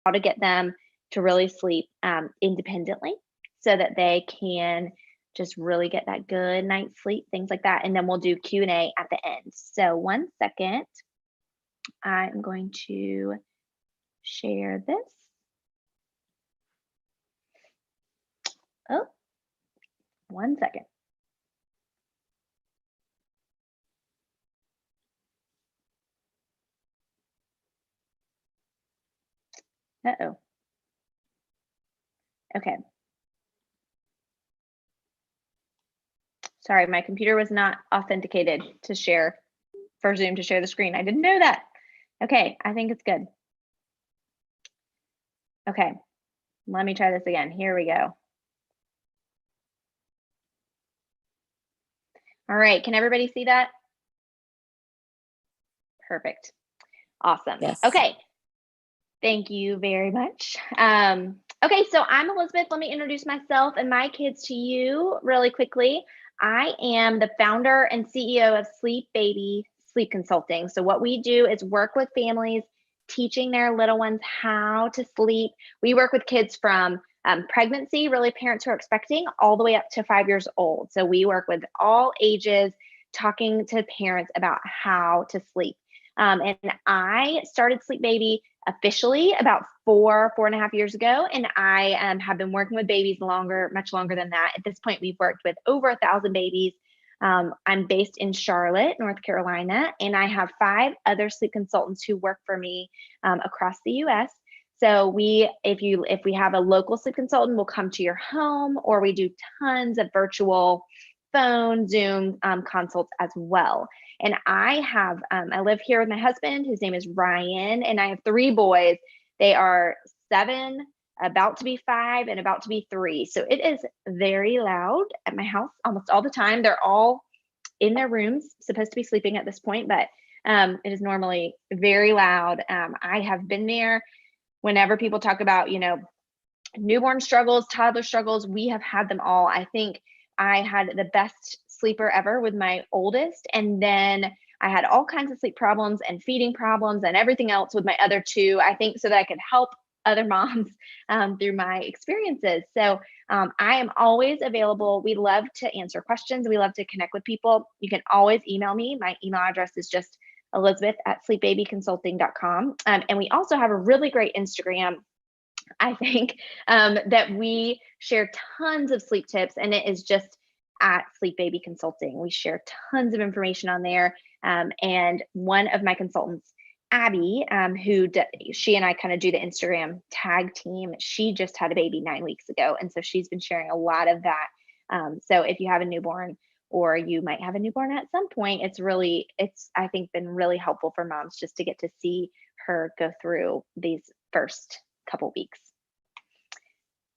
how to get them to really sleep independently so that they can just really get that good night's sleep, things like that. And then we'll do Q&A at the end. So one second, I'm going to share this. Oh, one second. Uh-oh. Okay. Sorry, my computer was not authenticated to share for Zoom to share the screen. I didn't know that. Okay, I think it's good. Okay, let me try this again. Here we go. All right, can everybody see that? Perfect. Awesome. Yes. Okay. Thank you very much. Okay, so I'm Elizabeth. Let me introduce myself and my kids to you really quickly. I am the founder and CEO of Sleep Baby Sleep Consulting. So what we do is work with families teaching their little ones how to sleep. We work with kids from pregnancy, really parents who are expecting, all the way up to 5 years old. So we work with all ages, talking to parents about how to sleep. And I started Sleep Baby officially about 4.5 years ago. And I have been working with babies much longer than that. At this point, we've worked with over 1,000 babies. I'm based in Charlotte, North Carolina, and I have 5 other sleep consultants who work for me across the US. So if we have a local sleep consultant, we'll come to your home, or we do tons of virtual phone, Zoom consults as well. And I live here with my husband, his name is Ryan, and I have 3 boys. They are 7, about to be 5, and about to be 3. So it is very loud at my house almost all the time. They're all in their rooms, supposed to be sleeping at this point, but it is normally very loud. I have been there whenever people talk about, newborn struggles, toddler struggles, we have had them all. I think I had the best sleeper ever with my oldest, and then I had all kinds of sleep problems and feeding problems and everything else with my other 2, I think, so that I could help other moms through my experiences. So I am always available. We love to answer questions. We love to connect with people. You can always email me. My email address is just elizabeth@sleepbabyconsulting.com. And we also have a really great Instagram, I think, that we share tons of sleep tips, and it is just at Sleep Baby Consulting. We share tons of information on there. And one of my consultants, Abby, she and I kind of do the Instagram tag team. She just had a baby 9 weeks ago. And so she's been sharing a lot of that. So if you have a newborn, or you might have a newborn at some point, it's I think been really helpful for moms just to get to see her go through these first couple weeks.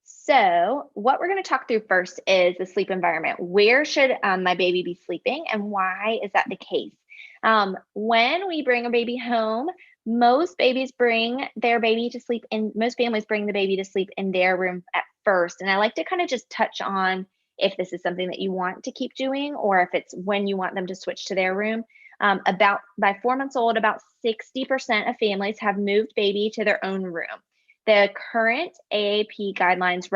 So what we're going to talk through first is the sleep environment. Where should my baby be sleeping, and why is that the case? When we bring a baby home, most families bring the baby to sleep in their room at first. And I like to kind of just touch on if this is something that you want to keep doing, or if it's when you want them to switch to their room. By 4 months old, about 60% of families have moved baby to their own room. The current AAP guidelines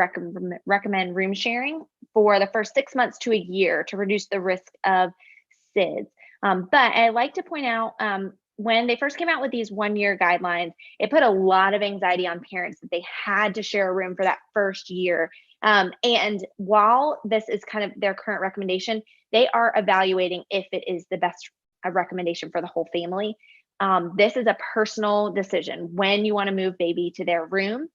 recommend room sharing for the first 6 months to a year to reduce the risk of SIDS. But I like to point out, when they first came out with these 1-year guidelines, it put a lot of anxiety on parents that they had to share a room for that first year. And while this is kind of their current recommendation, they are evaluating if it is the best recommendation for the whole family. This is a personal decision when you want to move baby to their room,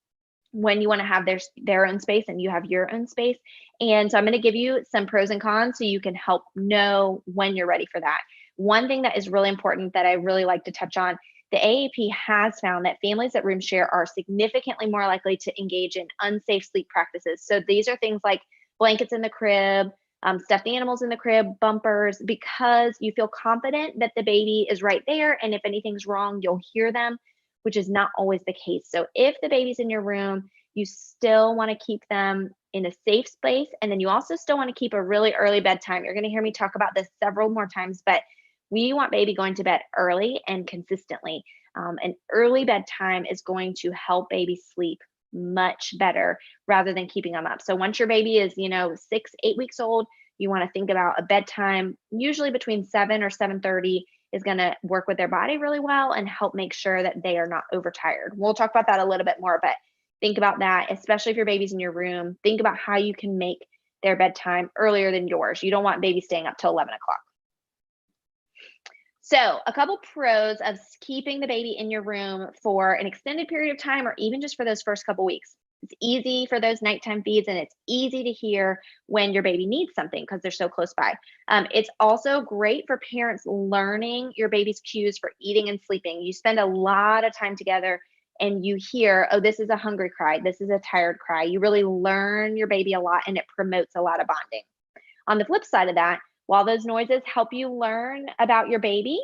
when you want to have their own space and you have your own space. And so I'm going to give you some pros and cons so you can help know when you're ready for that. One thing that is really important that I really like to touch on, the AAP has found that families that room share are significantly more likely to engage in unsafe sleep practices. So these are things like blankets in the crib, stuffed animals in the crib, bumpers, because you feel confident that the baby is right there. And if anything's wrong, you'll hear them, which is not always the case. So if the baby's in your room, you still want to keep them in a safe space. And then you also still want to keep a really early bedtime. You're going to hear me talk about this several more times, but we want baby going to bed early and consistently. An early bedtime is going to help babies sleep much better rather than keeping them up. So once your baby is, 6, 8 weeks old, you want to think about a bedtime, usually between 7 or 7:30 is going to work with their body really well and help make sure that they are not overtired. We'll talk about that a little bit more, but think about that, especially if your baby's in your room. Think about how you can make their bedtime earlier than yours. You don't want babies staying up till 11 o'clock. So, a couple pros of keeping the baby in your room for an extended period of time or even just for those first couple weeks. It's easy for those nighttime feeds and it's easy to hear when your baby needs something because they're so close by. It's also great for parents learning your baby's cues for eating and sleeping. You spend a lot of time together and you hear, oh, this is a hungry cry, this is a tired cry. You really learn your baby a lot and it promotes a lot of bonding. On the flip side of that, while those noises help you learn about your baby,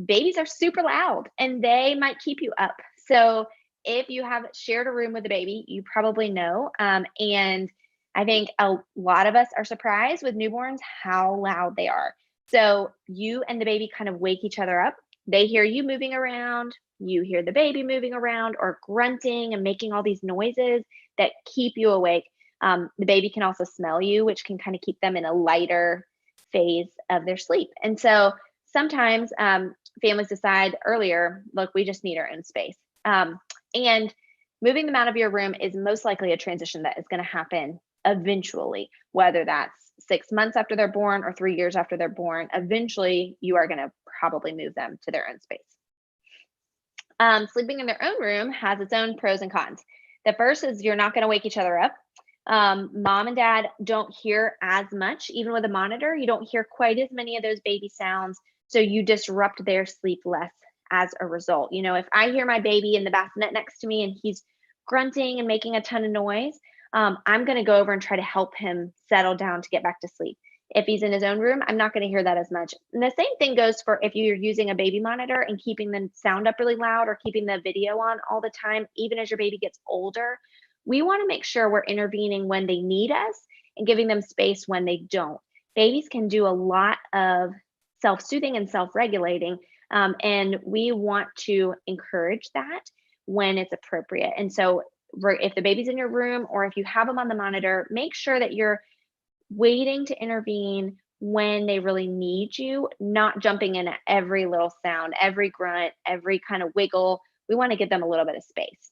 babies are super loud and they might keep you up. So if you have shared a room with a baby, you probably know. And I think a lot of us are surprised with newborns how loud they are. So you and the baby kind of wake each other up. They hear you moving around, you hear the baby moving around or grunting and making all these noises that keep you awake. The baby can also smell you, which can kind of keep them in a lighter phase of their sleep. And so sometimes families decide earlier, look, we just need our own space. And moving them out of your room is most likely a transition that is going to happen eventually, whether that's 6 months after they're born or 3 years after they're born. Eventually, you are going to probably move them to their own space. Sleeping in their own room has its own pros and cons. The first is you're not going to wake each other up. Mom and dad don't hear as much, even with a monitor. You don't hear quite as many of those baby sounds. So you disrupt their sleep less as a result. If I hear my baby in the bassinet next to me and he's grunting and making a ton of noise, I'm going to go over and try to help him settle down to get back to sleep. If he's in his own room, I'm not going to hear that as much. And the same thing goes for if you're using a baby monitor and keeping the sound up really loud or keeping the video on all the time, even as your baby gets older. We want to make sure we're intervening when they need us and giving them space when they don't. Babies can do a lot of self-soothing and self-regulating, and we want to encourage that when it's appropriate. And so if the baby's in your room or if you have them on the monitor, make sure that you're waiting to intervene when they really need you, not jumping in at every little sound, every grunt, every kind of wiggle. We want to give them a little bit of space.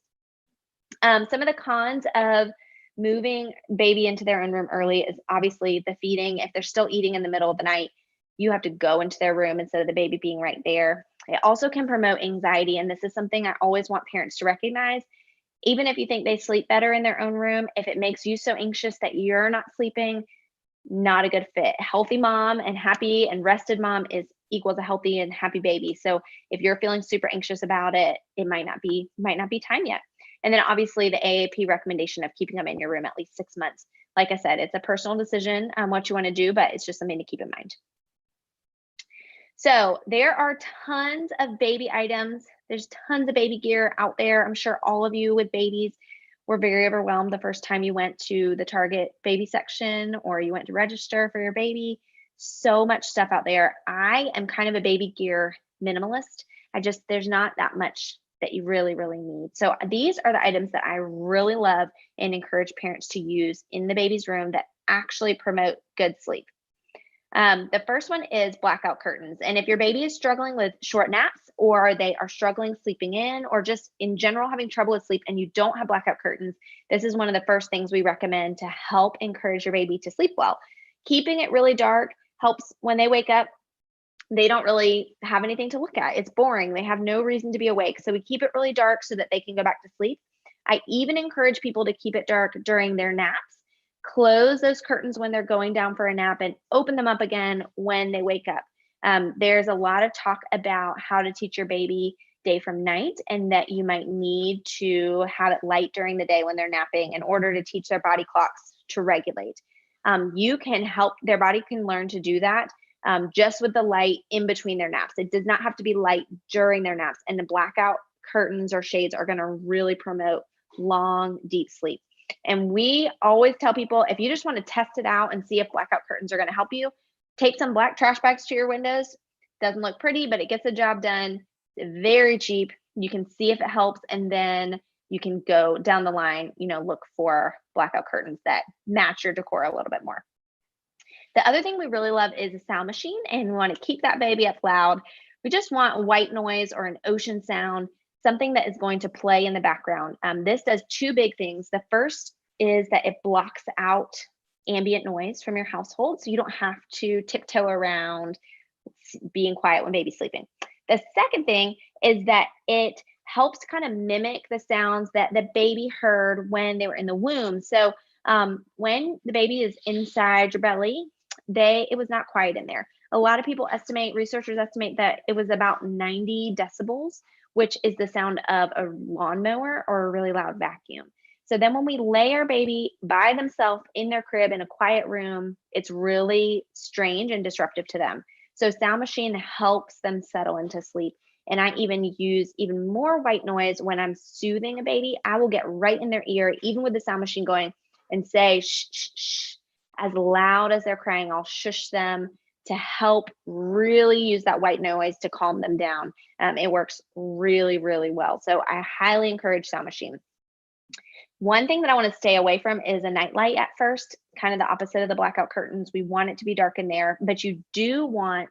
Some of the cons of moving baby into their own room early is obviously the feeding. If they're still eating in the middle of the night, you have to go into their room instead of the baby being right there. It also can promote anxiety. And this is something I always want parents to recognize. Even if you think they sleep better in their own room, if it makes you so anxious that you're not sleeping, not a good fit. Healthy mom and happy and rested mom is equals a healthy and happy baby. So if you're feeling super anxious about it, it might not be time yet. And then obviously the AAP recommendation of keeping them in your room at least 6 months. Like I said, it's a personal decision on what you want to do, but it's just something to keep in mind. So there are tons of baby items. There's tons of baby gear out there. I'm sure all of you with babies were very overwhelmed the first time you went to the Target baby section or you went to register for your baby. So much stuff out there. I am kind of a baby gear minimalist. There's not that much that you really, really need. So these are the items that I really love and encourage parents to use in the baby's room that actually promote good sleep. The first one is blackout curtains. And if your baby is struggling with short naps or they are struggling sleeping in or just in general having trouble with sleep and you don't have blackout curtains, this is one of the first things we recommend to help encourage your baby to sleep well. Keeping it really dark helps when they wake up. They don't really have anything to look at. It's boring. They have no reason to be awake. So we keep it really dark so that they can go back to sleep. I even encourage people to keep it dark during their naps. Close those curtains when they're going down for a nap and open them up again when they wake up. There's a lot of talk about how to teach your baby day from night and that you might need to have it light during the day when they're napping in order to teach their body clocks to regulate. You can help, their body can learn to do that just with the light in between their naps. It does not have to be light during their naps, and the blackout curtains or shades are going to really promote long, deep sleep. And we always tell people, if you just want to test it out and see if blackout curtains are going to help you, take some black trash bags to your windows. Doesn't look pretty, but it gets the job done. very cheap. You can see if it helps, and then you can go down the line, look for blackout curtains that match your decor a little bit more. The other thing we really love is a sound machine, and we want to keep that baby up loud. We just want white noise or an ocean sound, something that is going to play in the background. This does two big things. The first is that it blocks out ambient noise from your household, so you don't have to tiptoe around being quiet when baby's sleeping. The second thing is that it helps kind of mimic the sounds that the baby heard when they were in the womb. So when the baby is inside your belly, it was not quiet in there. A lot of people researchers estimate that it was about 90 decibels, which is the sound of a lawnmower or a really loud vacuum. So then when we lay our baby by themselves in their crib in a quiet room, it's really strange and disruptive to them. So sound machine helps them settle into sleep. And I even use even more white noise when I'm soothing a baby. I will get right in their ear, even with the sound machine going, and say, shh, shh, shh, as loud as they're crying. I'll shush them to help really use that white noise to calm them down. It works really, really well. So I highly encourage sound machine. One thing that I want to stay away from is a nightlight at first, kind of the opposite of the blackout curtains. We want it to be dark in there, but you do want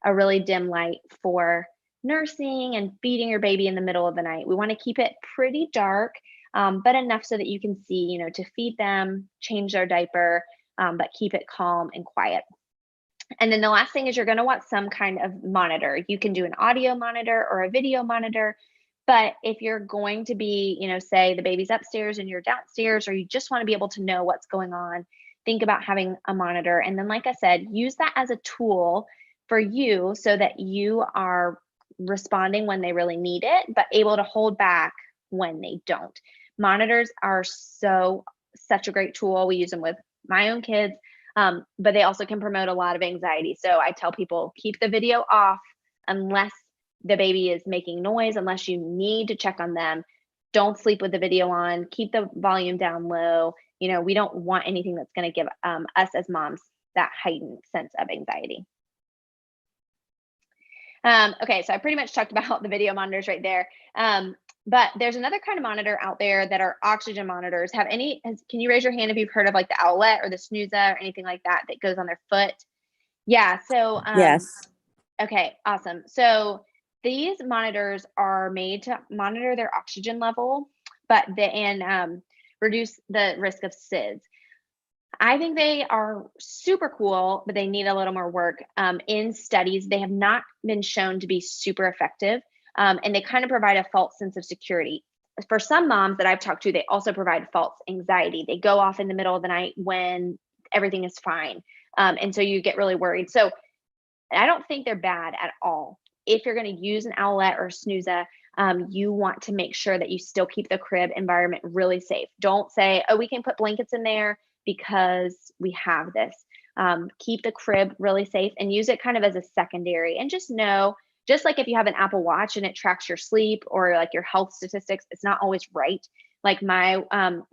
a really dim light for nursing and feeding your baby in the middle of the night. We want to keep it pretty dark, but enough so that you can see, to feed them, change their diaper, but keep it calm and quiet. And then the last thing is you're going to want some kind of monitor. You can do an audio monitor or a video monitor. But if you're going to be, say the baby's upstairs and you're downstairs, or you just want to be able to know what's going on, think about having a monitor. And then, like I said, use that as a tool for you so that you are responding when they really need it, but able to hold back when they don't. Monitors are such a great tool. We use them with my own kids, but they also can promote a lot of anxiety. So I tell people, keep the video off unless the baby is making noise, unless you need to check on them. Don't sleep with the video on. Keep the volume down low. We don't want anything that's going to give us as moms that heightened sense of anxiety. Okay, so I pretty much talked about the video monitors right there. But there's another kind of monitor out there that are oxygen monitors. Can you raise your hand if you've heard of like the Owlet or the Snooza or anything like that goes on their foot? Yeah. So yes. Okay, awesome. So these monitors are made to monitor their oxygen level, and reduce the risk of SIDS. I think they are super cool, but they need a little more work. In studies, they have not been shown to be super effective, and they kind of provide a false sense of security. For some moms that I've talked to, they also provide false anxiety. They go off in the middle of the night when everything is fine, and so you get really worried. So I don't think they're bad at all. If you're going to use an Owlet or Snooza, you want to make sure that you still keep the crib environment really safe. Don't say, oh, we can put blankets in there because we have this. Keep the crib really safe and use it kind of as a secondary. And just know, just like if you have an Apple Watch and it tracks your sleep or like your health statistics, it's not always right. Like my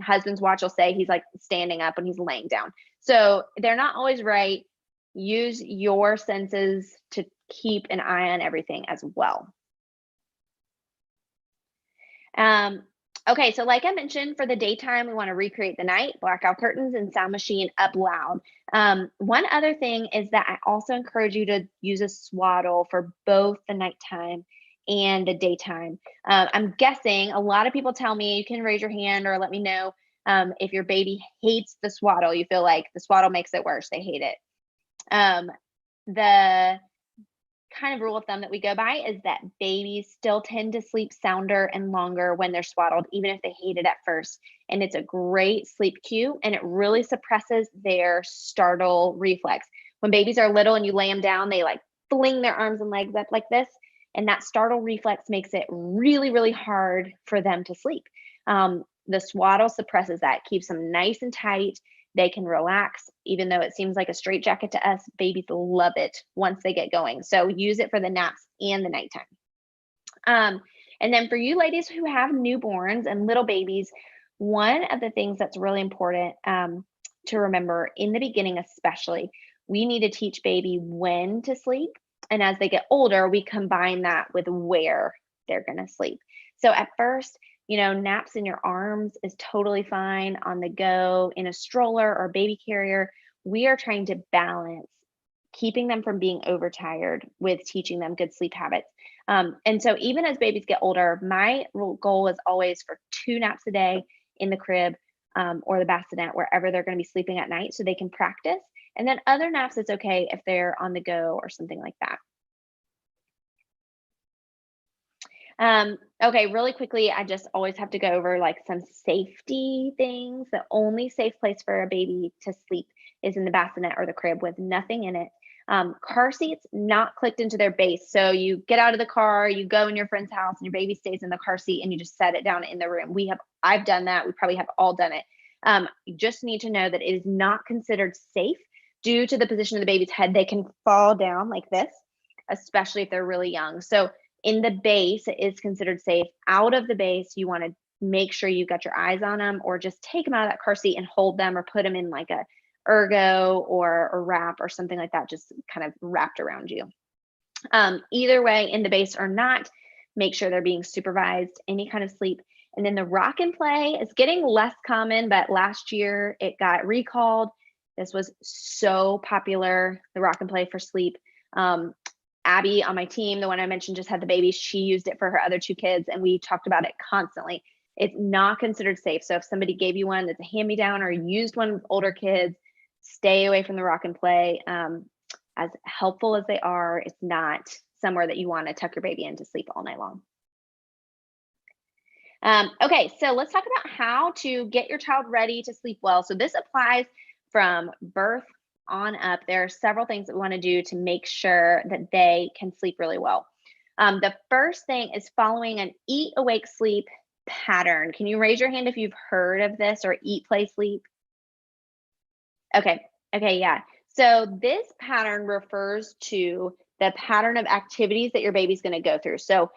husband's watch will say he's like standing up when he's laying down. So they're not always right. Use your senses to keep an eye on everything as well. Okay, so like I mentioned, for the daytime, we want to recreate the night, blackout curtains and sound machine up loud. One other thing is that I also encourage you to use a swaddle for both the nighttime and the daytime. I'm guessing a lot of people tell me, you can raise your hand or let me know if your baby hates the swaddle. You feel like the swaddle makes it worse. They hate it. The kind of rule of thumb that we go by is that babies still tend to sleep sounder and longer when they're swaddled, even if they hate it at first. And it's a great sleep cue, and it really suppresses their startle reflex. When babies are little and you lay them down, they like fling their arms and legs up like this. And that startle reflex makes it really, really hard for them to sleep. The swaddle suppresses that, keeps them nice and tight. They can relax, even though it seems like a straitjacket to us. Babies love it once they get going. So use it for the naps and the nighttime. And then for you ladies who have newborns and little babies, one of the things that's really important to remember in the beginning, especially, we need to teach baby when to sleep And as they get older, we combine that with where they're going to sleep. So at first, naps in your arms is totally fine, on the go, in a stroller or baby carrier. We are trying to balance keeping them from being overtired with teaching them good sleep habits. And so even as babies get older, my goal is always for 2 naps a day in the crib, or the bassinet, wherever they're going to be sleeping at night, so they can practice. And then other naps, it's okay if they're on the go or something like that. Okay, really quickly, I just always have to go over like some safety things. The only safe place for a baby to sleep is in the bassinet or the crib with nothing in it. Car seats not clicked into their base. So you get out of the car, you go in your friend's house, and your baby stays in the car seat, and you just set it down in the room. I've done that. We probably have all done it. You just need to know that it is not considered safe due to the position of the baby's head. They can fall down like this, especially if they're really young. So in the base, it is considered safe. Out of the base, you want to make sure you've got your eyes on them, or just take them out of that car seat and hold them, or put them in like a ergo or a wrap or something like that, just kind of wrapped around you. Either way, in the base or not, make sure they're being supervised, any kind of sleep. And then the rock and play is getting less common, but last year it got recalled. This was so popular, the rock and play for sleep. Abby on my team, the one I mentioned just had the baby, she used it for her other 2 kids, and we talked about it constantly. It's not considered safe. So if somebody gave you one that's a hand-me-down, or used one with older kids, stay away from the rock and play. As helpful as they are, it's not somewhere that you want to tuck your baby in to sleep all night long. Okay, so let's talk about how to get your child ready to sleep well. So this applies from birth on up. There are several things that we want to do to make sure that they can sleep really well. The first thing is following an eat, awake, sleep pattern. Can you raise your hand if you've heard of this, or eat, play, sleep? Okay, yeah. So this pattern refers to the pattern of activities that your baby's going to go through. So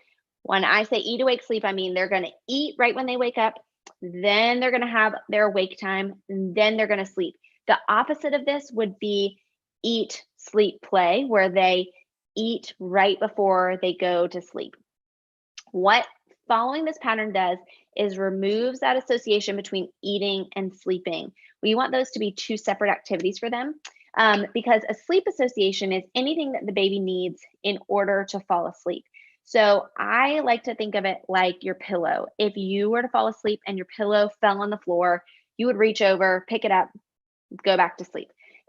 when I say eat, awake, sleep, I mean they're going to eat right when they wake up, then they're going to have their wake time, and then they're going to sleep. The opposite of this would be eat, sleep, play, where they eat right before they go to sleep. What following this pattern does is removes that association between eating and sleeping. We want those to be 2 separate activities for them, because a sleep association is anything that the baby needs in order to fall asleep. So I like to think of it like your pillow. If you were to fall asleep and your pillow fell on the floor, you would reach over, pick it up, go back to sleep.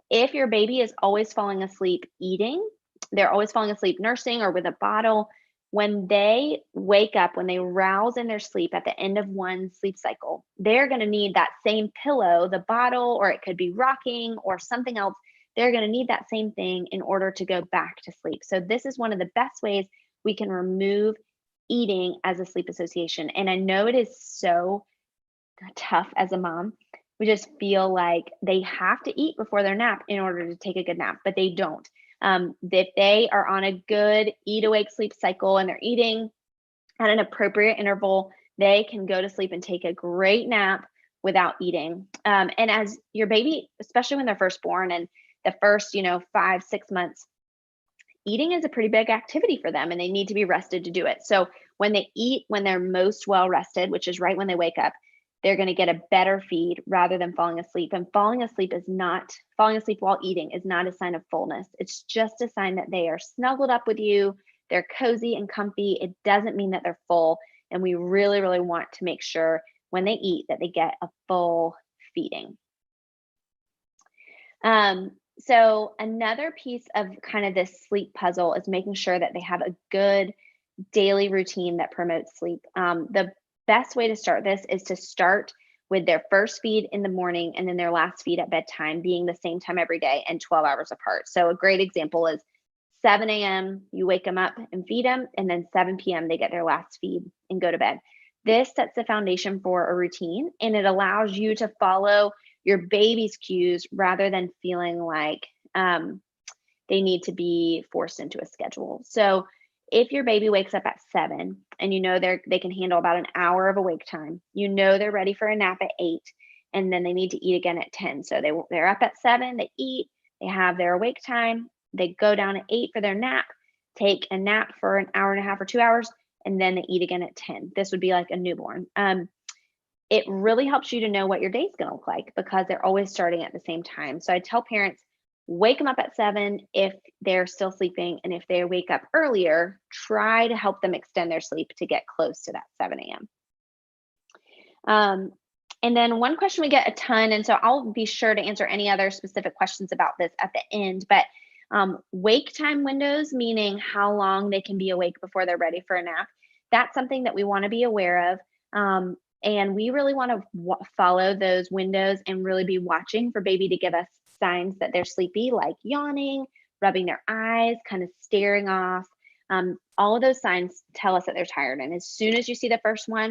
If your baby is always falling asleep eating, they're always falling asleep nursing or with a bottle, when they wake up, when they rouse in their sleep at the end of one sleep cycle, they're going to need that same pillow, the bottle, or it could be rocking or something else. They're going to need that same thing in order to go back to sleep. So this is one of the best ways we can remove eating as a sleep association. And I know it is so tough as a mom. We just feel like they have to eat before their nap in order to take a good nap, but they don't. If they are on a good eat, awake, sleep cycle and they're eating at an appropriate interval, they can go to sleep and take a great nap without eating. And as your baby, especially when they're first born and the first, 5, 6 months, eating is a pretty big activity for them, and they need to be rested to do it. So when they eat, when they're most well rested, which is right when they wake up, they're going to get a better feed rather than falling asleep. And falling asleep while eating is not a sign of fullness. It's just a sign that they are snuggled up with you, they're cozy and comfy. It doesn't mean that they're full. And we really, really want to make sure when they eat that they get a full feeding. So another piece of kind of this sleep puzzle is making sure that they have a good daily routine that promotes sleep. The best way to start this is to start with their first feed in the morning and then their last feed at bedtime being the same time every day and 12 hours apart. So a great example is 7 a.m., you wake them up and feed them, and then 7 p.m., they get their last feed and go to bed. This sets the foundation for a routine, and it allows you to follow your baby's cues rather than feeling like they need to be forced into a schedule. So if your baby wakes up at 7 and they can handle about an hour of awake time, they're ready for a nap at 8, and then they need to eat again at 10. So they're up at 7, they eat, they have their awake time, they go down at 8 for their nap, take a nap for an hour and a half or 2 hours, and then they eat again at 10. This would be like a newborn. It really helps you to know what your day's going to look like because they're always starting at the same time. So I tell parents, wake them up at 7 if they're still sleeping. And if they wake up earlier, try to help them extend their sleep to get close to that 7 a.m. And then one question we get a ton, and so I'll be sure to answer any other specific questions about this at the end, but wake time windows, meaning how long they can be awake before they're ready for a nap. That's something that we want to be aware of. And we really want to follow those windows and really be watching for baby to give us signs that they're sleepy, like yawning, rubbing their eyes, kind of staring off. All of those signs tell us that they're tired. And as soon as you see the first one,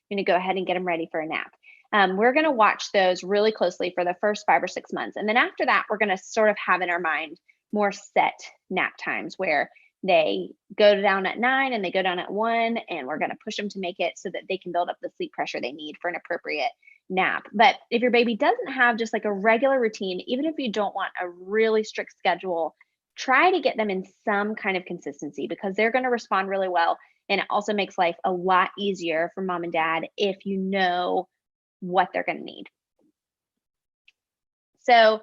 you're going to go ahead and get them ready for a nap. We're going to watch those really closely for the first 5 or 6 months. And then after that, we're going to sort of have in our mind more set nap times where they go down at 9 and they go down at 1, and we're going to push them to make it so that they can build up the sleep pressure they need for an appropriate nap. But if your baby doesn't have just like a regular routine, even if you don't want a really strict schedule, try to get them in some kind of consistency because they're going to respond really well. And it also makes life a lot easier for mom and dad if you know what they're going to need. So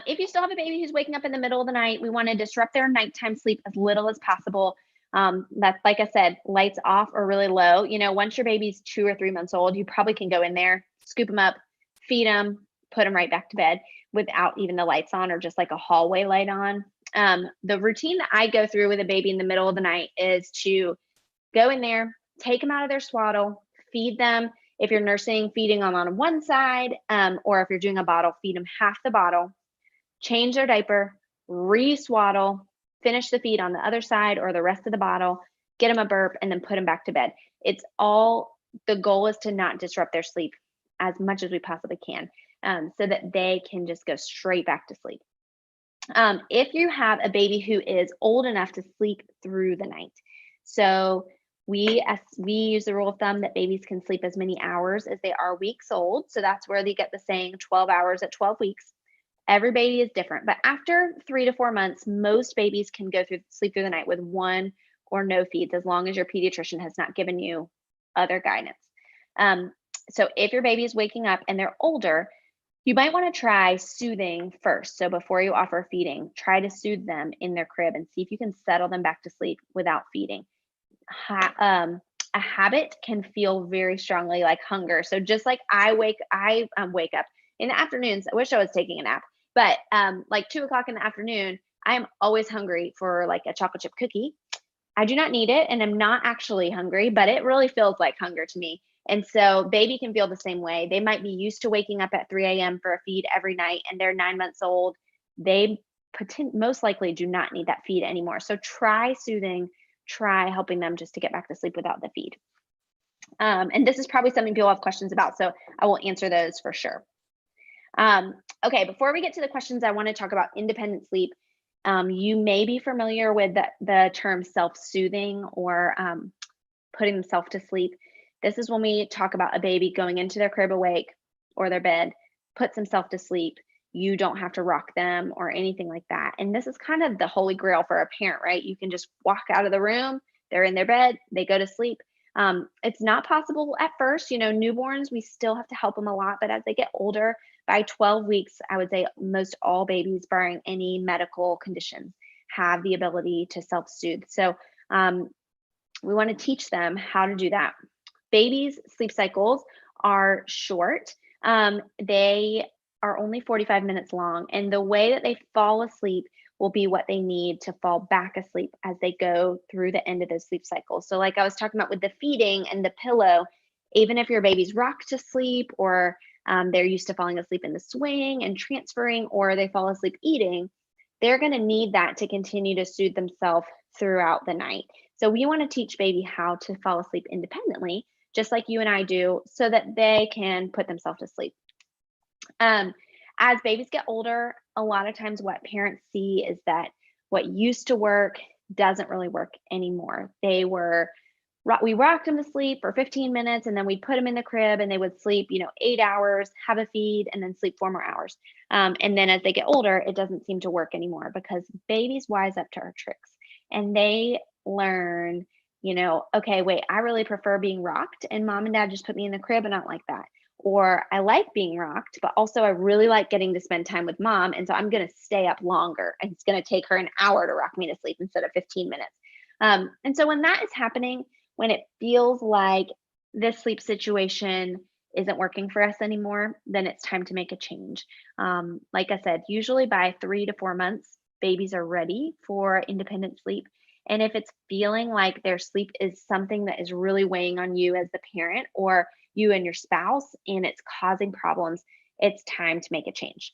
if you still have a baby who's waking up in the middle of the night, we want to disrupt their nighttime sleep as little as possible. That's, like I said, lights off or really low. You know, once your baby's 2 or 3 months old, you probably can go in there, scoop them up, feed them, put them right back to bed without even the lights on or just like a hallway light on. The routine that I go through with a baby in the middle of the night is to go in there, take them out of their swaddle, feed them. If you're nursing, feeding them on one side, or if you're doing a bottle, feed them half the bottle, change their diaper, re-swaddle, finish the feed on the other side or the rest of the bottle, get them a burp, and then put them back to bed. It's all, the goal is to not disrupt their sleep as much as we possibly can, so that they can just go straight back to sleep. If you have a baby who is old enough to sleep through the night, so we use the rule of thumb that babies can sleep as many hours as they are weeks old. So that's where they get the saying 12 hours at 12 weeks. Every baby is different, but after 3 to 4 months, most babies can go through sleep through the night with 1 or no feeds, as long as your pediatrician has not given you other guidance. So if your baby is waking up and they're older, you might want to try soothing first. So before you offer feeding, try to soothe them in their crib and see if you can settle them back to sleep without feeding. A habit can feel very strongly like hunger. So just like I wake up in the afternoons. I wish I was taking a nap, but like 2 o'clock in the afternoon, I am always hungry for like a chocolate chip cookie. I do not need it, and I'm not actually hungry, but it really feels like hunger to me. And so baby can feel the same way. They might be used to waking up at 3 a.m. for a feed every night, and they're 9 months old. They most likely do not need that feed anymore. So try soothing, try helping them just to get back to sleep without the feed. And this is probably something people have questions about, so I will answer those for sure. Okay, before we get to the questions, I want to talk about independent sleep. You may be familiar with the term self-soothing or putting themselves to sleep. This is when we talk about a baby going into their crib awake or their bed, puts themselves to sleep. You don't have to rock them or anything like that. And this is kind of the holy grail for a parent, right? You can just walk out of the room, they're in their bed, they go to sleep. It's not possible at first. You know, newborns, we still have to help them a lot, but as they get older, by 12 weeks, I would say most all babies, barring any medical conditions, have the ability to self-soothe. So we want to teach them how to do that. Babies' sleep cycles are short. They are only 45 minutes long, and the way that they fall asleep will be what they need to fall back asleep as they go through the end of those sleep cycles. So like I was talking about with the feeding and the pillow, even if your baby's rocked to sleep or they're used to falling asleep in the swing and transferring, or they fall asleep eating, they're going to need that to continue to soothe themselves throughout the night. So we want to teach baby how to fall asleep independently, just like you and I do, so that they can put themselves to sleep. As babies get older, a lot of times what parents see is that what used to work doesn't really work anymore. We rocked them to sleep for 15 minutes, and then we'd put them in the crib and they would sleep, 8 hours, have a feed, and then sleep 4 more hours. And then as they get older, it doesn't seem to work anymore because babies wise up to our tricks. and they learn, okay, wait, I really prefer being rocked, and mom and dad just put me in the crib and I don't like that. Or I like being rocked, but also I really like getting to spend time with mom. And so I'm going to stay up longer. And it's going to take her an hour to rock me to sleep instead of 15 minutes. And so when that is happening, when it feels like this sleep situation isn't working for us anymore, then it's time to make a change. Like I said, usually by 3 to 4 months, babies are ready for independent sleep. And if it's feeling like their sleep is something that is really weighing on you as the parent or you and your spouse and it's causing problems, it's time to make a change.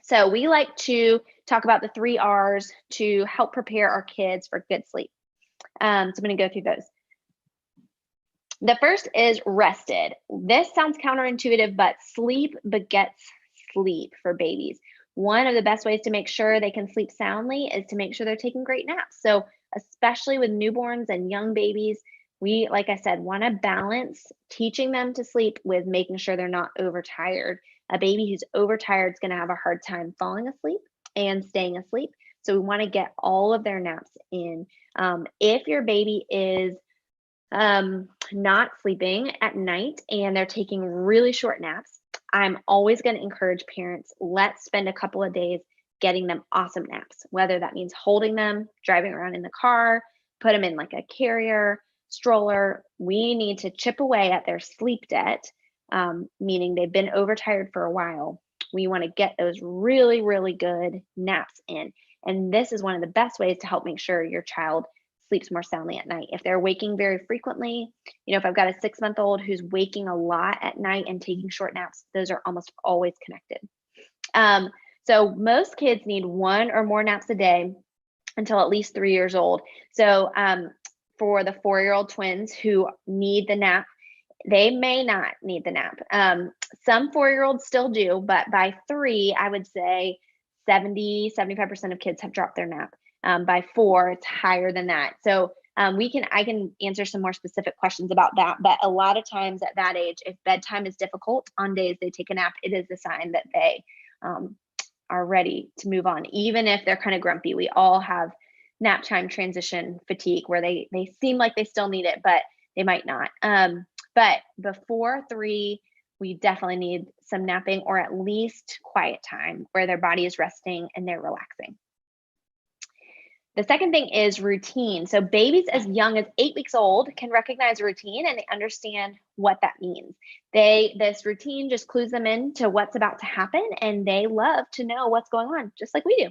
So we like to talk about the 3 R's to help prepare our kids for good sleep. So I'm going to go through those. The first is rested. This sounds counterintuitive, but sleep begets sleep for babies. One of the best ways to make sure they can sleep soundly is to make sure they're taking great naps. So, especially with newborns and young babies, we, like I said, want to balance teaching them to sleep with making sure they're not overtired. A baby who's overtired is going to have a hard time falling asleep and staying asleep. So, we want to get all of their naps in. If your baby is not sleeping at night and they're taking really short naps, I'm always going to encourage parents, let's spend a couple of days getting them awesome naps, whether that means holding them, driving around in the car, put them in like a carrier, stroller. We need to chip away at their sleep debt, meaning they've been overtired for a while. We want to get those really, really good naps in. And this is one of the best ways to help make sure your child sleeps more soundly at night. If they're waking very frequently, if I've got a 6-month-old who's waking a lot at night and taking short naps, those are almost always connected. So most kids need 1 or more naps a day until at least 3 years old. So for the 4-year-old twins who need the nap, they may not need the nap. Some 4-year-olds still do, but by 3, I would say 75% of kids have dropped their nap. By 4, it's higher than that. So I can answer some more specific questions about that. But a lot of times at that age, if bedtime is difficult on days they take a nap, it is a sign that they are ready to move on, even if they're kind of grumpy. We all have nap time transition fatigue where they seem like they still need it, but they might not. But before 3, we definitely need some napping or at least quiet time where their body is resting and they're relaxing. The second thing is routine. So babies as young as 8 weeks old can recognize routine and they understand what that means. This routine just clues them into what's about to happen and they love to know what's going on, just like we do.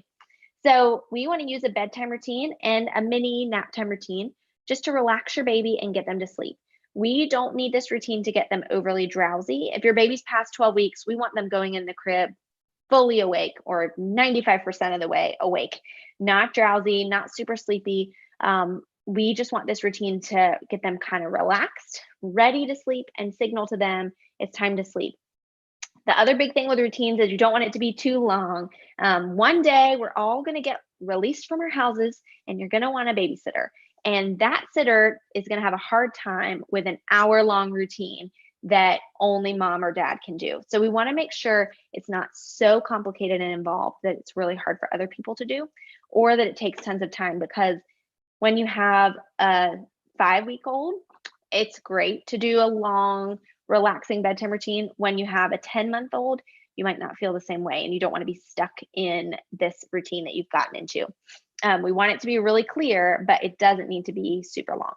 So we want to use a bedtime routine and a mini nap time routine just to relax your baby and get them to sleep. We don't need this routine to get them overly drowsy. If your baby's past 12 weeks, we want them going in the crib fully awake or 95% of the way awake, not drowsy, not super sleepy. We just want this routine to get them kind of relaxed, ready to sleep, and signal to them it's time to sleep. The other big thing with routines is you don't want it to be too long. One day we're all going to get released from our houses and you're going to want a babysitter. And that sitter is going to have a hard time with an hour-long routine that only mom or dad can do. So we want to make sure it's not so complicated and involved that it's really hard for other people to do, or that it takes tons of time, because when you have a 5-week-old, it's great to do a long, relaxing bedtime routine. When you have a 10-month-old, you might not feel the same way and you don't want to be stuck in this routine that you've gotten into. We want it to be really clear, but it doesn't need to be super long.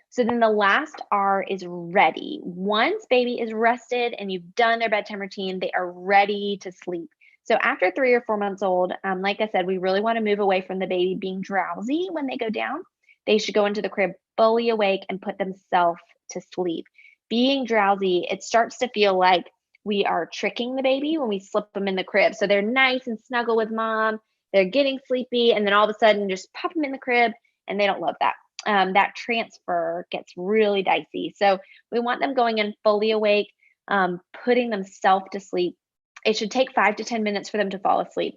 So then the last R is ready. Once baby is rested and you've done their bedtime routine, they are ready to sleep. So after 3 or 4 months old, like I said, we really want to move away from the baby being drowsy when they go down. They should go into the crib fully awake and put themselves to sleep. Being drowsy, it starts to feel like we are tricking the baby when we slip them in the crib. So they're nice and snuggle with mom, they're getting sleepy, and then all of a sudden just pop them in the crib, and they don't love that. That transfer gets really dicey. So we want them going in fully awake, putting themselves to sleep. It should take 5 to 10 minutes for them to fall asleep.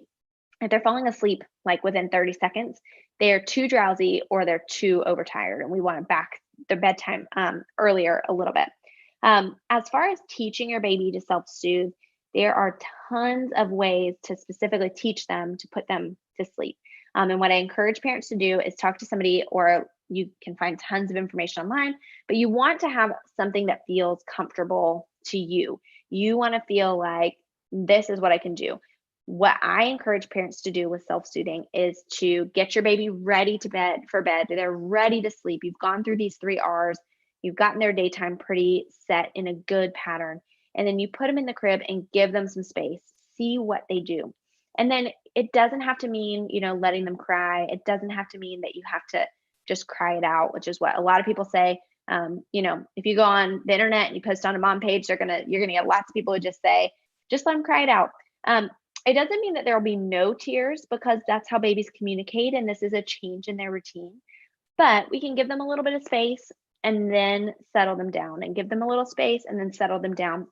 If they're falling asleep like within 30 seconds, they are too drowsy or they're too overtired, and we want to back their bedtime earlier a little bit. As far as teaching your baby to self-soothe, there are tons of ways to specifically teach them to put them to sleep. And what I encourage parents to do is talk to somebody, or you can find tons of information online, but you want to have something that feels comfortable to you. You want to feel like this is what I can do. What I encourage parents to do with self-soothing is to get your baby ready to bed for bed. They're ready to sleep. You've gone through these 3 R's. You've gotten their daytime pretty set in a good pattern. And then you put them in the crib and give them some space. See what they do. And then it doesn't have to mean, letting them cry. It doesn't have to mean that you have to just cry it out, which is what a lot of people say. If you go on the internet and you post on a mom page, you're gonna get lots of people who just say, just let them cry it out. It doesn't mean that there will be no tears, because that's how babies communicate, and this is a change in their routine. But we can give them a little bit of space and then settle them down, and give them a little space and then settle them down.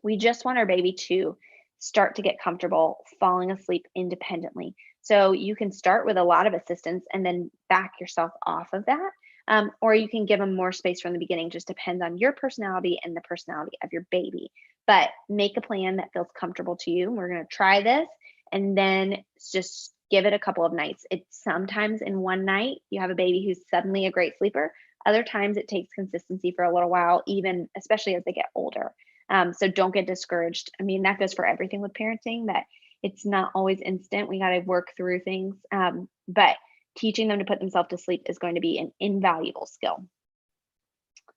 We just want our baby to start to get comfortable falling asleep independently. So you can start with a lot of assistance and then back yourself off of that. Or you can give them more space from the beginning. Just depends on your personality and the personality of your baby. But make a plan that feels comfortable to you. We're going to try this and then just give it a couple of nights. It's sometimes in one night you have a baby who's suddenly a great sleeper. Other times it takes consistency for a little while, even especially as they get older. So don't get discouraged. I mean, that goes for everything with parenting, that it's not always instant. We got to work through things. But teaching them to put themselves to sleep is going to be an invaluable skill.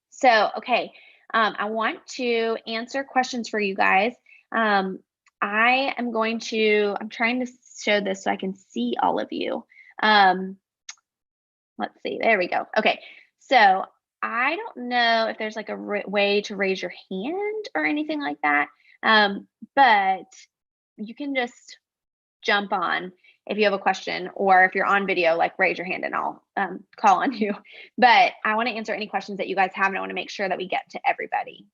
So, okay, I want to answer questions for you guys. I'm trying to show this so I can see all of you. Let's see, there we go. Okay, so I don't know if there's like a way to raise your hand or anything like that, but you can just jump on if you have a question, or if you're on video, like raise your hand and I'll call on you. But I want to answer any questions that you guys have, and I want to make sure that we get to everybody.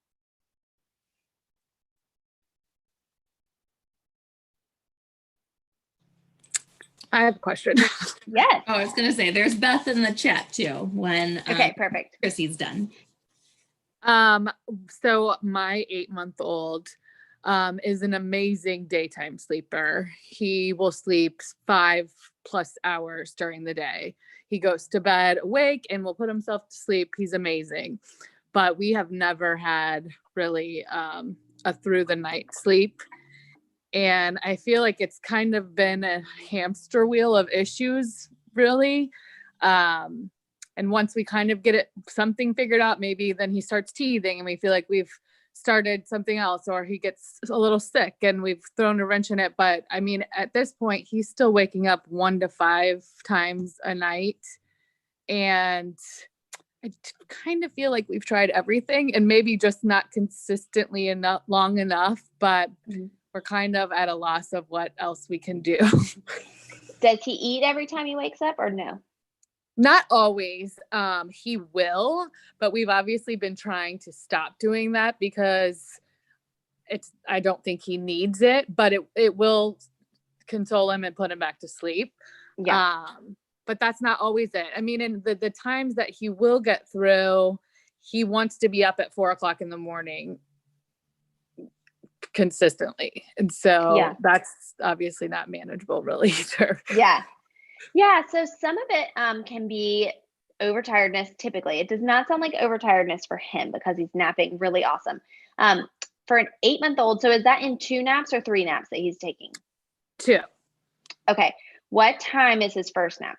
I have a question. Yes. Oh, I was gonna say there's Beth in the chat too when Okay, perfect. Chrissy's done. So my 8-month-old is an amazing daytime sleeper. He will sleep 5+ hours during the day. He goes to bed awake and will put himself to sleep. He's amazing. But we have never had really a through the night sleep. And I feel like it's kind of been a hamster wheel of issues, really. And once we kind of get something figured out, maybe then he starts teething and we feel like we've started something else, or he gets a little sick and we've thrown a wrench in it. But I mean, at this point, he's still waking up 1 to 5 times a night. And I kind of feel like we've tried everything and maybe just not consistently enough, long enough, but we're kind of at a loss of what else we can do. Does he eat every time he wakes up or no? Not always. He will, but we've obviously been trying to stop doing that because I don't think he needs it, but it will console him and put him back to sleep. Yeah. But that's not always it. I mean, in the times that he will get through, he wants to be up at 4:00 in the morning consistently. And so that's obviously not manageable really either. Yeah. So some of it can be overtiredness. Typically, it does not sound like overtiredness for him because he's napping really awesome. For an 8-month-old, so is that in 2 naps or 3 naps that he's taking? 2. Okay. What time is his first nap?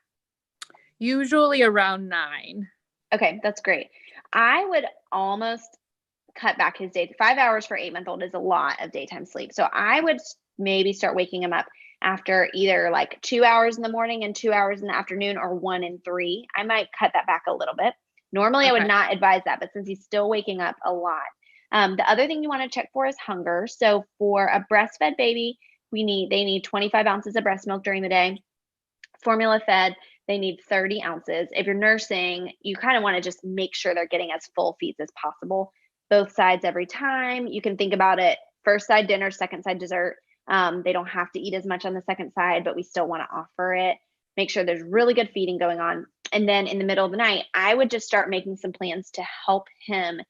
Usually around 9. Okay, that's great. I would almost cut back his day. 5 hours for 8-month-old is a lot of daytime sleep. So I would maybe start waking him up after either like 2 hours in the morning and 2 hours in the afternoon, or 1 and 3. I might cut that back a little bit. Normally I would not advise that, but since he's still waking up a lot. The other thing you want to check for is hunger. So for a breastfed baby, they need 25 ounces of breast milk during the day. Formula fed, they need 30 ounces. If you're nursing, you kind of want to just make sure they're getting as full feeds as possible, both sides every time. You can think about it, first side dinner, second side dessert. They don't have to eat as much on the second side, but we still want to offer it. Make sure there's really good feeding going on. And then in the middle of the night, I would just start making some plans to help him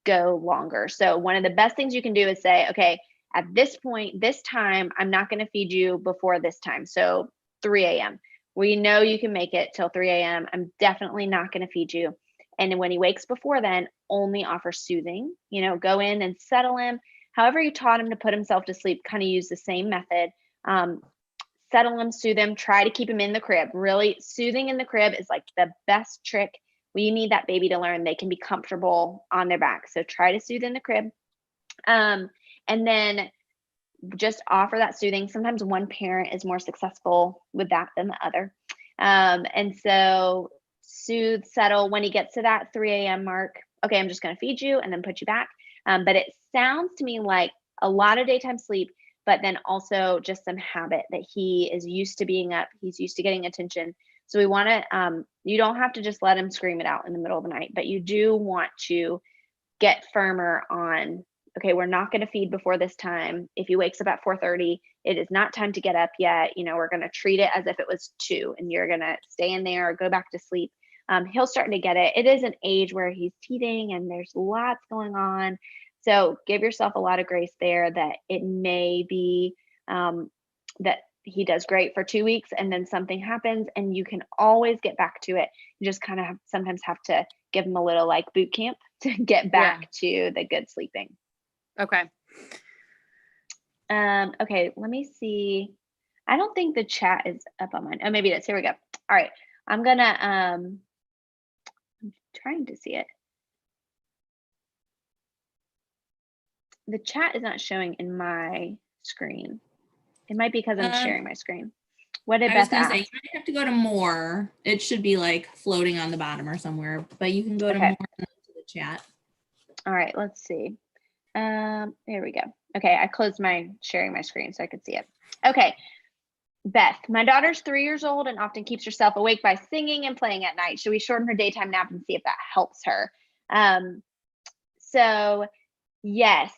go longer. So one of the best things you can do is say, okay, at this point, this time, I'm not going to feed you before this time. So 3 a.m. We know you can make it till 3 a.m. I'm definitely not going to feed you. And when he wakes before then, only offer soothing. Go in and settle him. However you taught him to put himself to sleep, kind of use the same method. Settle him, soothe him, try to keep him in the crib. Really, soothing in the crib is like the best trick. We need that baby to learn they can be comfortable on their back. So try to soothe in the crib. And then just offer that soothing. Sometimes one parent is more successful with that than the other. And so soothe, settle. When he gets to that 3 a.m. mark, okay, I'm just going to feed you and then put you back. But it sounds to me like a lot of daytime sleep, but then also just some habit that he is used to being up. He's used to getting attention. So we want to, you don't have to just let him scream it out in the middle of the night, but you do want to get firmer on, okay, we're not going to feed before this time. If he wakes up at 4:30, it is not time to get up yet. We're going to treat it as if it was 2 and you're going to stay in there or go back to sleep. He'll start to get it. It is an age where he's teething and there's lots going on. So give yourself a lot of grace there that it may be that he does great for 2 weeks and then something happens and you can always get back to it. You just kind of sometimes have to give him a little like boot camp to get back to the good sleeping. Okay. Okay, let me see. I don't think the chat is up on mine. Oh, maybe it is. Here we go. All right. I'm gonna I'm trying to see it. The chat is not showing in my screen. It might be because I'm sharing my screen. What did Beth ask? You might have to go to more. It should be like floating on the bottom or somewhere, but you can go to more and to the chat. All right, let's see. There we go. Okay, I closed my sharing my screen so I could see it. Okay, Beth, my daughter's 3 years old and often keeps herself awake by singing and playing at night. Should we shorten her daytime nap and see if that helps her? So yes,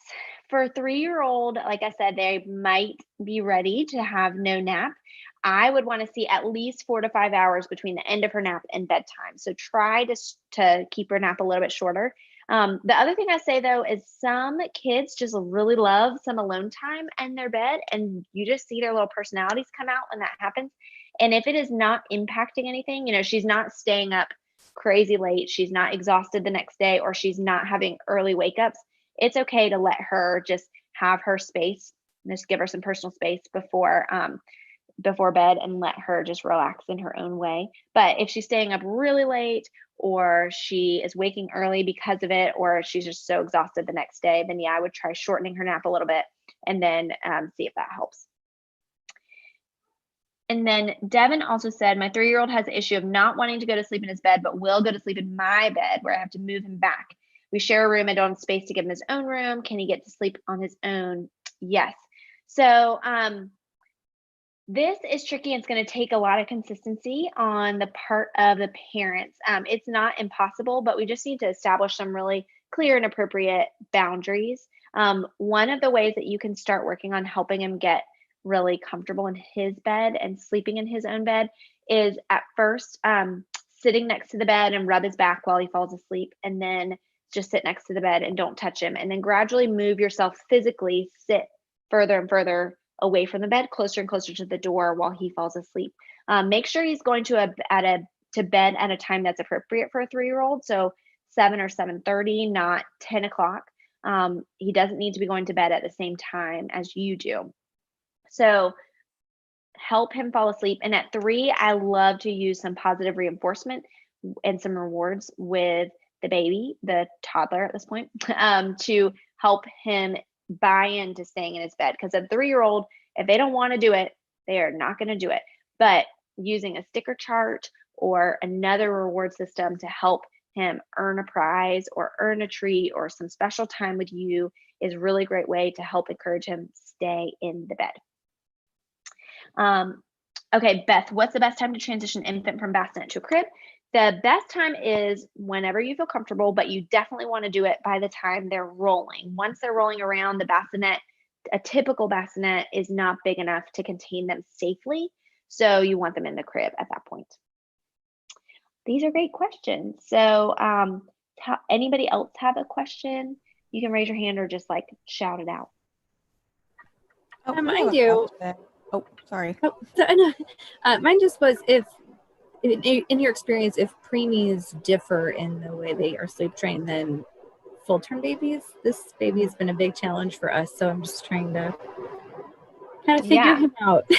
for a 3-year-old, like I said, they might be ready to have no nap. I would want to see at least 4 to 5 hours between the end of her nap and bedtime. So try to keep her nap a little bit shorter. The other thing I say though is some kids just really love some alone time in their bed, and you just see their little personalities come out when that happens. And if it is not impacting anything, she's not staying up crazy late, she's not exhausted the next day, or she's not having early wake ups, it's okay to let her just have her space, just give her some personal space before bed and let her just relax in her own way. But if she's staying up really late or she is waking early because of it, or she's just so exhausted the next day, then yeah, I would try shortening her nap a little bit and then see if that helps. And then Devin also said, my 3-year-old has the issue of not wanting to go to sleep in his bed, but will go to sleep in my bed where I have to move him back. We share a room. I don't have space to give him his own room. Can he get to sleep on his own? Yes. So this is tricky. It's going to take a lot of consistency on the part of the parents. It's not impossible, but we just need to establish some really clear and appropriate boundaries. One of the ways that you can start working on helping him get really comfortable in his bed and sleeping in his own bed is at first sitting next to the bed and rub his back while he falls asleep, and then just sit next to the bed and don't touch him, and then gradually move yourself physically, sit further and further away from the bed, closer and closer to the door while he falls asleep. Make sure he's going to bed at a time that's appropriate for a 3-year-old. So 7 or 7:30, not 10 o'clock. He doesn't need to be going to bed at the same time as you do. So help him fall asleep. And at 3, I love to use some positive reinforcement and some rewards with the baby, the toddler at this point, to help him buy into staying in his bed. Because a 3-year-old, if they don't want to do it, they are not going to do it. But using a sticker chart or another reward system to help him earn a prize or earn a treat or some special time with you is a really great way to help encourage him stay in the bed. Okay, Beth, what's the best time to transition infant from bassinet to a crib? The best time is whenever you feel comfortable, but you definitely want to do it by the time they're rolling. Once they're rolling around, the bassinet, a typical bassinet is not big enough to contain them safely. So you want them in the crib at that point. These are great questions. So anybody else have a question? You can raise your hand or just like shout it out. I do. Oh, sorry. Oh, so, no, mine just was if, in your experience, if preemies differ in the way they are sleep trained than full-term babies. This baby has been a big challenge for us, so I'm just trying to kind of figure him out.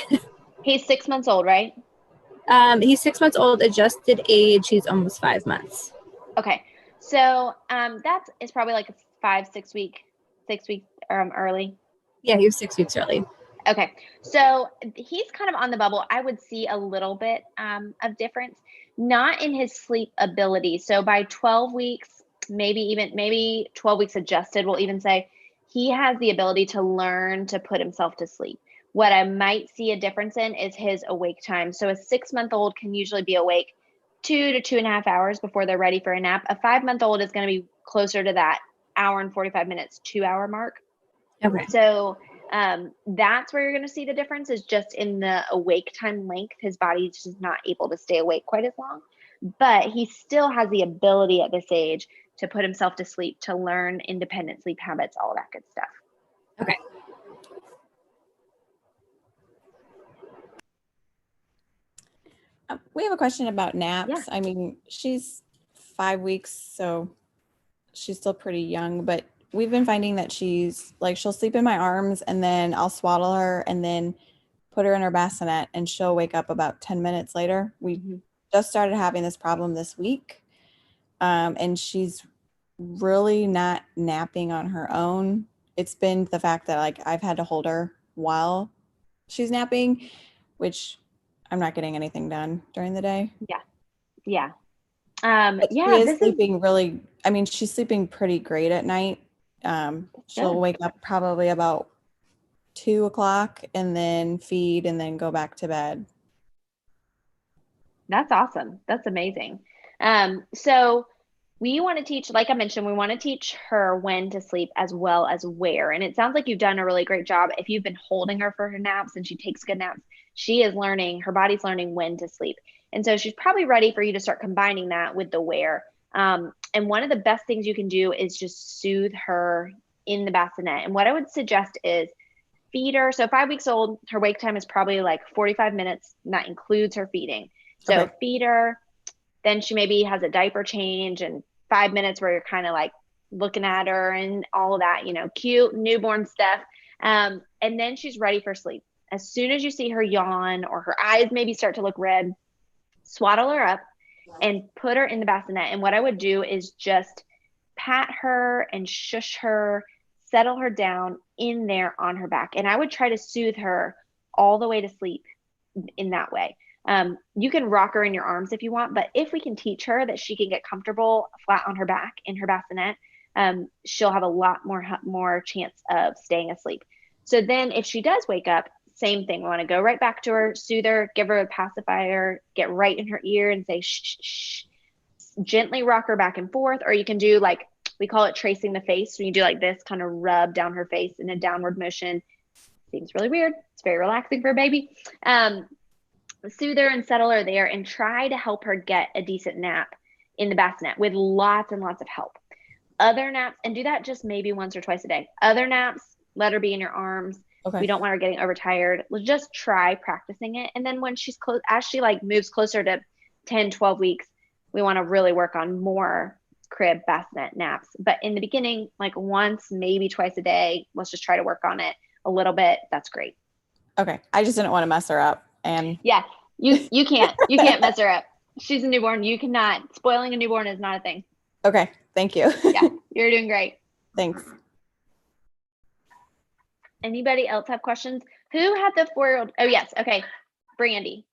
He's 6 months old, right? He's 6 months old, adjusted age, he's almost 5 months. Okay. So that is probably like a 6 week early. Yeah, he was 6 weeks early. Okay. So he's kind of on the bubble. I would see a little bit of difference, not in his sleep ability. So by 12 weeks, maybe 12 weeks adjusted, we'll even say he has the ability to learn to put himself to sleep. What I might see a difference in is his awake time. So a 6-month-old can usually be awake 2 to 2.5 hours before they're ready for a nap. A 5-month-old is going to be closer to that hour and 45 minutes, 2-hour mark. Okay. So that's where you're going to see the difference, is just in the awake time length. His body's just not able to stay awake quite as long, but he still has the ability at this age to put himself to sleep, to learn independent sleep habits, all that good stuff. Okay. We have a question about naps. Yeah. I mean, she's 5 weeks, so she's still pretty young, but we've been finding that she's like, she'll sleep in my arms and then I'll swaddle her and then put her in her bassinet and she'll wake up about 10 minutes later. We just started having this problem this week. And she's really not napping on her own. It's been the fact that like I've had to hold her while she's napping, which I'm not getting anything done during the day. Yeah. But yeah, she is this sleeping really, I mean, she's sleeping pretty great at night. She'll Good. wake up probably about 2 o'clock and then feed and then go back to bed. That's awesome. That's amazing. So we want to teach, like I mentioned, we want to teach her when to sleep as well as where. And it sounds like you've done a really great job. If you've been holding her for her naps and she takes good naps, she is learning, her body's learning when to sleep. And so she's probably ready for you to start combining that with the where. And one of the best things you can do is just soothe her in the bassinet. And what I would suggest is feed her. So 5 weeks old, her wake time is probably like 45 minutes, and that includes her feeding. So Okay. feed her, then she maybe has a diaper change and 5 minutes where you're kind of like looking at her and all of that, cute newborn stuff. And then she's ready for sleep. As soon as you see her yawn or her eyes maybe start to look red, swaddle her up and put her in the bassinet. And what I would do is just pat her and shush her, settle her down in there on her back. And I would try to soothe her all the way to sleep in that way. You can rock her in your arms if you want, but if we can teach her that she can get comfortable flat on her back in her bassinet, she'll have a lot more chance of staying asleep. So then if she does wake up, same thing. We want to go right back to her, soothe her, give her a pacifier, get right in her ear and say, shh, shh, gently rock her back and forth. Or you can do like, we call it tracing the face. When you do like this, kind of rub down her face in a downward motion. Seems really weird. It's very relaxing for a baby. Soothe her and settle her there and try to help her get a decent nap in the bassinet with lots and lots of help. Other naps, and do that just maybe once or twice a day. Other naps, let her be in your arms. Okay. We don't want her getting overtired. Let's just try practicing it. And then when she's close, as she like moves closer to 10, 12 weeks, we want to really work on more crib bassinet naps. But in the beginning, like once, maybe twice a day, let's just try to work on it a little bit. That's great. Okay. I just didn't want to mess her up. And yeah, you can't mess her up. She's a newborn. You cannot. Spoiling a newborn is not a thing. Okay. Thank you. Yeah, you're doing great. Thanks. Anybody else have questions? Who had the 4-year-old? Oh, yes. Okay. Brandy.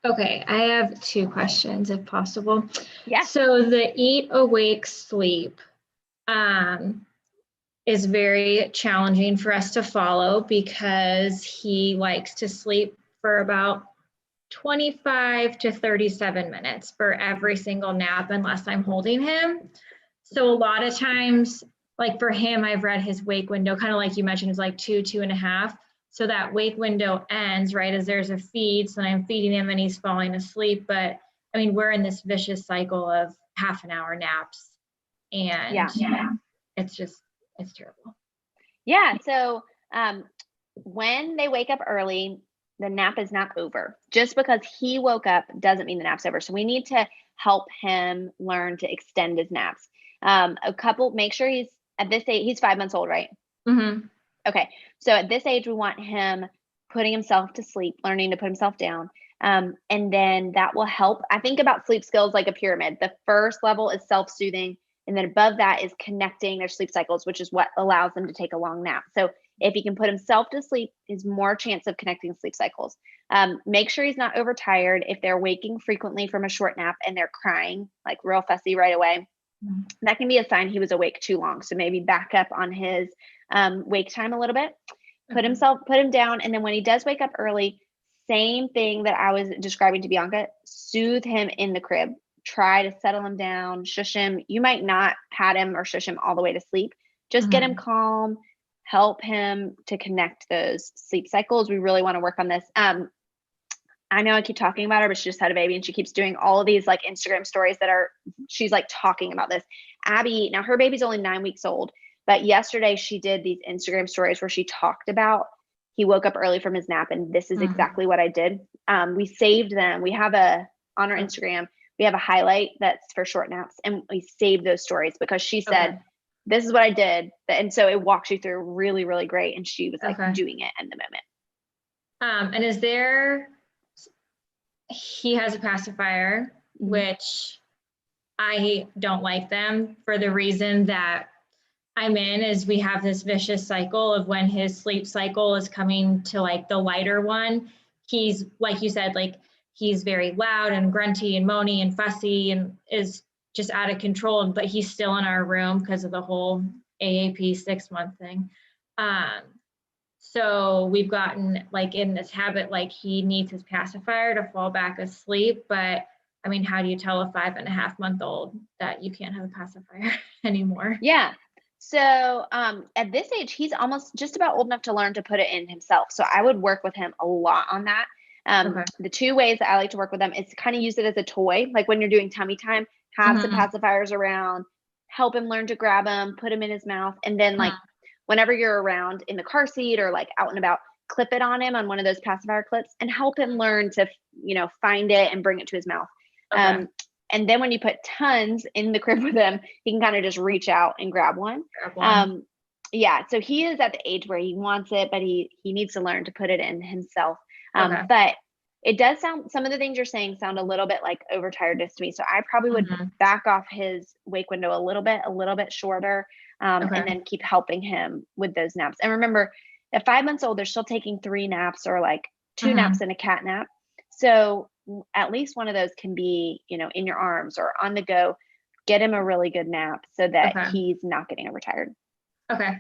Okay, I have 2 questions if possible. Yeah. So the eat, awake, sleep is very challenging for us to follow because he likes to sleep for about 25 to 37 minutes for every single nap unless I'm holding him. So a lot of times, like for him, I've read his wake window, kind of like you mentioned, is like 2.5. So that wake window ends right as there's a feed. So I'm feeding him and he's falling asleep. But I mean, we're in this vicious cycle of half an hour naps. And it's terrible. Yeah. So when they wake up early, the nap is not over. Just because he woke up doesn't mean the nap's over. So we need to help him learn to extend his naps. Make sure he's at this age, he's 5 months old, right? Mm-hmm. Okay. So at this age, we want him putting himself to sleep, learning to put himself down. And then that will help. I think about sleep skills like a pyramid. The first level is self-soothing. And then above that is connecting their sleep cycles, which is what allows them to take a long nap. So if he can put himself to sleep, is more chance of connecting sleep cycles. Make sure he's not overtired. If they're waking frequently from a short nap and they're crying, like real fussy right away, that can be a sign he was awake too long. So maybe back up on his wake time a little bit, put him down. And then when he does wake up early, same thing that I was describing to Bianca, soothe him in the crib. Try to settle him down, shush him. You might not pat him or shush him all the way to sleep. Just get him calm, help him to connect those sleep cycles. We really want to work on this. I know I keep talking about her, but she just had a baby and she keeps doing all of these like Instagram stories she's like talking about this. Abby, now her baby's only 9 weeks old, but yesterday she did these Instagram stories where she talked about he woke up early from his nap and this is exactly what I did. We saved them. We have on our Instagram, we have a highlight that's for short naps and we saved those stories because she said, this is what I did. And so it walks you through really, really great. And she was like doing it in the moment. And he has a pacifier, which I don't like them for the reason that I'm in is we have this vicious cycle of when his sleep cycle is coming to like the lighter one. He's, like you said, like he's very loud and grunty and moany and fussy and is just out of control, but he's still in our room because of the whole AAP 6-month thing. So we've gotten like in this habit, like he needs his pacifier to fall back asleep. But I mean, how do you tell a 5.5-month-old that you can't have a pacifier anymore? Yeah. So at this age, he's almost just about old enough to learn to put it in himself. So I would work with him a lot on that. The two ways that I like to work with them is to kind of use it as a toy. Like when you're doing tummy time, have some pacifiers around, help him learn to grab them, put them in his mouth. And then like whenever you're around in the car seat or like out and about, clip it on him on one of those pacifier clips and help him learn to, find it and bring it to his mouth. And then when you put tons in the crib with him, he can kind of just reach out and grab one. Yeah. So he is at the age where he wants it, but he needs to learn to put it in himself. But it does sound, some of the things you're saying sound a little bit like overtiredness to me. So I probably would back off his wake window a little bit shorter, and then keep helping him with those naps. And remember, at 5 months old, they're still taking 3 naps or like 2 naps and a cat nap. So at least one of those can be, in your arms or on the go. Get him a really good nap so that he's not getting overtired. Okay.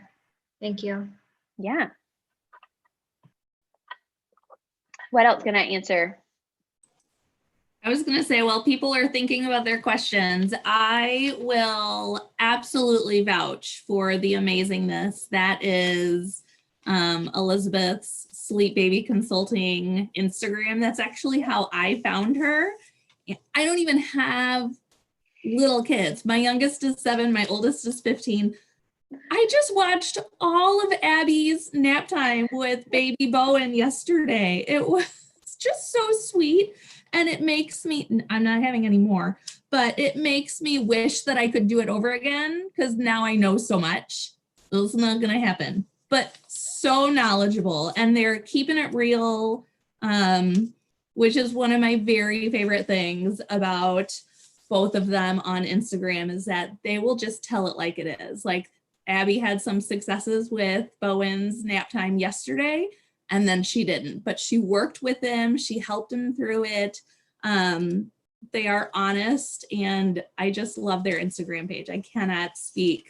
Thank you. Yeah. What else can I answer? I was going to say, while people are thinking about their questions, I will absolutely vouch for the amazingness that is Elizabeth's Sleep Baby Consulting Instagram. That's actually how I found her. I don't even have little kids. My youngest is 7, my oldest is 15. I just watched all of Abby's nap time with baby Bowen yesterday. It was just so sweet. And it makes me, I'm not having any more, but it makes me wish that I could do it over again because now I know so much. It's not going to happen, but so knowledgeable. And they're keeping it real, which is one of my very favorite things about both of them on Instagram is that they will just tell it like it is. Like Abby had some successes with Bowen's nap time yesterday, and then she didn't, but she worked with him. She helped him through it. They are honest, and I just love their Instagram page. I cannot speak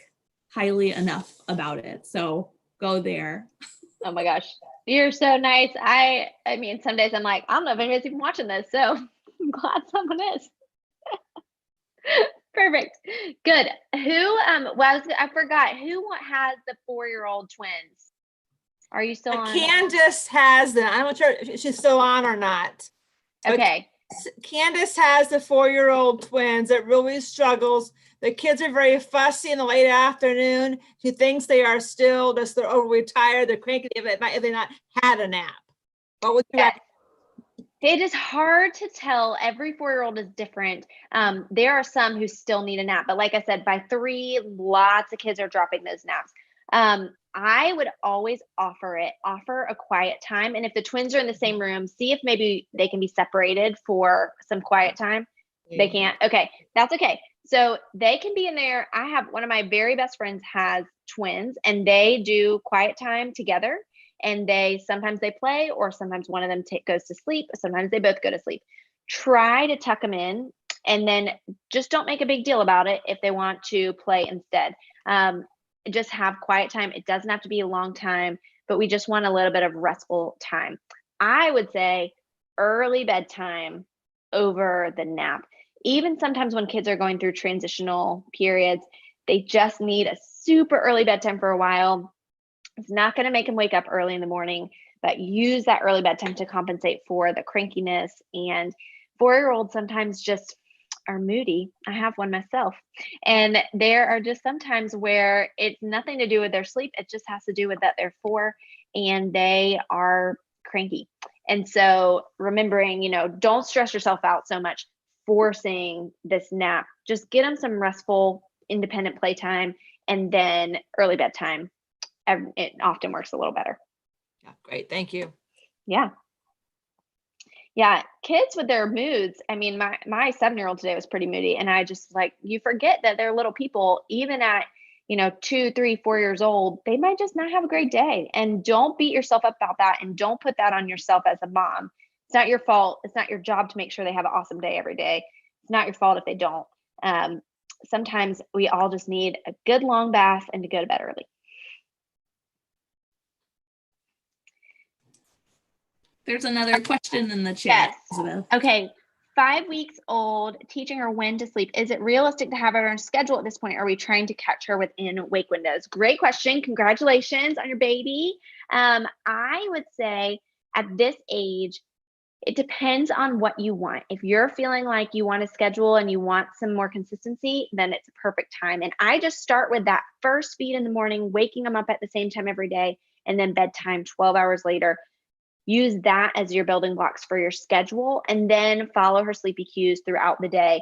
highly enough about it. So go there. Oh my gosh. You're so nice. I mean, some days I'm like, I don't know if anybody's even watching this. So I'm glad someone is. Perfect. Good. Who, I forgot who has the 4-year-old twins? Are you still on? Candace has them. I'm not sure if she's still on or not. Okay. Candace has the 4-year-old twins that really struggles. The kids are very fussy in the late afternoon. She thinks they are still just they're overly tired. They're cranky if they not had a nap. What would you recommend? It is hard to tell. Every 4-year-old is different. There are some who still need a nap, but like I said, by 3, lots of kids are dropping those naps. I would always offer a quiet time. And if the twins are in the same room, see if maybe they can be separated for some quiet time. They can't. Okay, that's okay. So they can be in there. I have one of my very best friends has twins, and they do quiet time together. And sometimes they play, or sometimes one of them goes to sleep. Sometimes they both go to sleep. Try to tuck them in, and then just don't make a big deal about it if they want to play instead. Just have quiet time. It doesn't have to be a long time, but we just want a little bit of restful time. I would say early bedtime over the nap. Even sometimes when kids are going through transitional periods, they just need a super early bedtime for a while. It's not going to make them wake up early in the morning, but use that early bedtime to compensate for the crankiness. And 4-year-olds sometimes just are moody. I have one myself. And there are just sometimes where it's nothing to do with their sleep. It just has to do with that they're 4 and they are cranky. And so remembering, don't stress yourself out so much forcing this nap. Just get them some restful, independent playtime, and then early bedtime. It often works a little better. Yeah, great. Thank you. Yeah. Yeah. Kids with their moods. I mean, my 7-year-old today was pretty moody, and I just you forget that they're little people, even at, 2, 3, 4 years old, they might just not have a great day. And don't beat yourself up about that. And don't put that on yourself as a mom. It's not your fault. It's not your job to make sure they have an awesome day every day. It's not your fault if they don't. Sometimes we all just need a good long bath and to go to bed early. There's another question in the chat. Yes. Okay. 5 weeks old, teaching her when to sleep. Is it realistic to have her on schedule at this point? Are we trying to catch her within wake windows? Great question. Congratulations on your baby. I would say at this age, it depends on what you want. If you're feeling like you want to schedule and you want some more consistency, then it's a perfect time. And I just start with that first feed in the morning, waking them up at the same time every day, and then bedtime 12 hours later. Use that as your building blocks for your schedule, and then follow her sleepy cues throughout the day.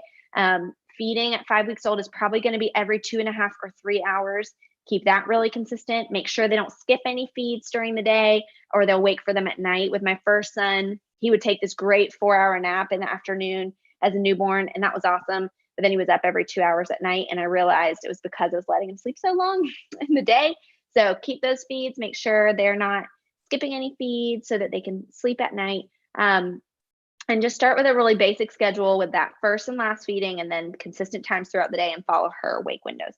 Feeding at 5 weeks old is probably going to be every 2.5 or 3 hours. Keep that really consistent. Make sure they don't skip any feeds during the day, or they'll wake for them at night. With my first son, he would take this great 4-hour nap in the afternoon as a newborn, and that was awesome. But then he was up every 2 hours at night, and I realized it was because I was letting him sleep so long in the day. So keep those feeds. Make sure they're not skipping any feeds so that they can sleep at night. And just start with a really basic schedule with that first and last feeding, and then consistent times throughout the day, and follow her wake windows.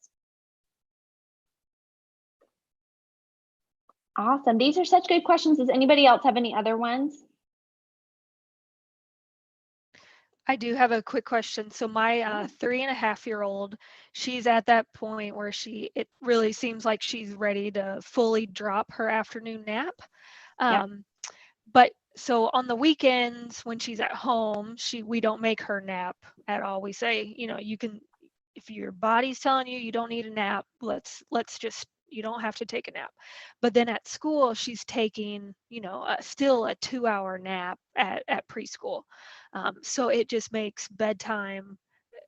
Awesome. These are such good questions. Does anybody else have any other ones? I do have a quick question. So my 3.5-year-old, she's at that point where it really seems like she's ready to fully drop her afternoon nap. But so on the weekends when she's at home, we don't make her nap at all. We say, you can, if your body's telling you you don't need a nap, let's just, you don't have to take a nap. But then at school, she's taking, still a 2-hour nap at preschool. So it just makes bedtime,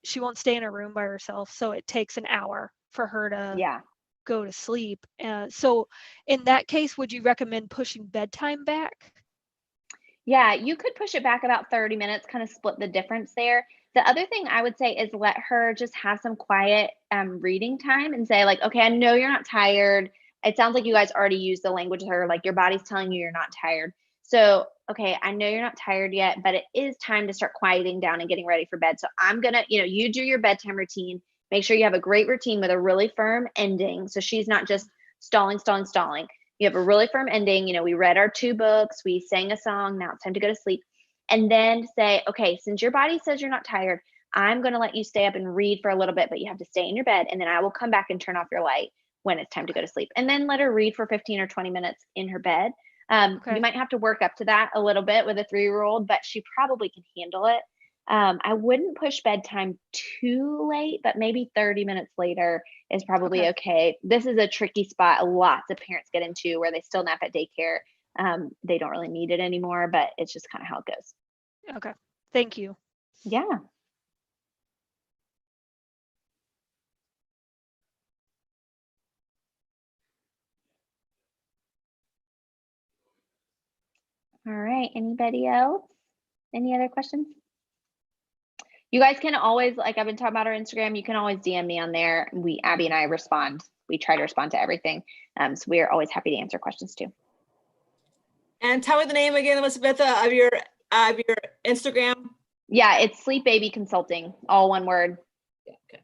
she won't stay in her room by herself. So it takes an hour for her to go to sleep. So in that case, would you recommend pushing bedtime back? Yeah, you could push it back about 30 minutes, kind of split the difference there. The other thing I would say is let her just have some quiet reading time, and say okay, I know you're not tired. It sounds like you guys already used the language with her, your body's telling you you're not tired. So, okay, I know you're not tired yet, but it is time to start quieting down and getting ready for bed. So I'm going to, you do your bedtime routine. Make sure you have a great routine with a really firm ending. So she's not just stalling. You have a really firm ending. We read our 2 books, we sang a song, now it's time to go to sleep. And then say, okay, since your body says you're not tired, I'm going to let you stay up and read for a little bit, but you have to stay in your bed. And then I will come back and turn off your light when it's time to go to sleep. And then let her read for 15 or 20 minutes in her bed. You might have to work up to that a little bit with a 3-year-old, but she probably can handle it. I wouldn't push bedtime too late, but maybe 30 minutes later is probably okay. This is a tricky spot lots of parents get into where they still nap at daycare. They don't really need it anymore, but it's just kind of how it goes. Okay. Thank you. Yeah. All right. Anybody else? Any other questions? You guys can always, like I've been talking about our Instagram, you can always DM me on there. Abby and I respond. We try to respond to everything. So we are always happy to answer questions too. And tell me the name again, Elizabeth, of your Instagram. Yeah, it's Sleep Baby Consulting, all one word. Yeah, okay.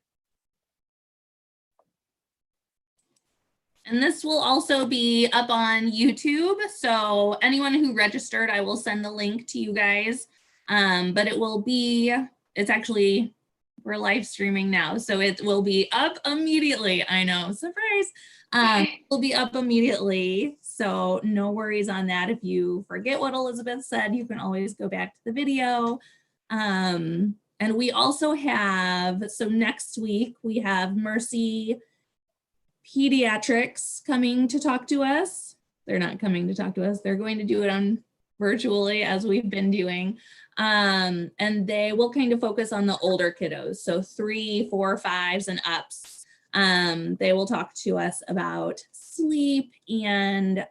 And this will also be up on YouTube. So anyone who registered, I will send the link to you guys. But it will be, it's actually, we're live streaming now. So it will be up immediately. I know, surprise. It will be up immediately. So no worries on that. If you forget what Elizabeth said, you can always go back to the video. And we also have, so next week we have Mercy Pediatrics coming to talk to us. They're not coming to talk to us. They're going to do it on virtually as we've been doing. And they will kind of focus on the older kiddos. So 3, 4, 5s and ups. They will talk to us about sleep, and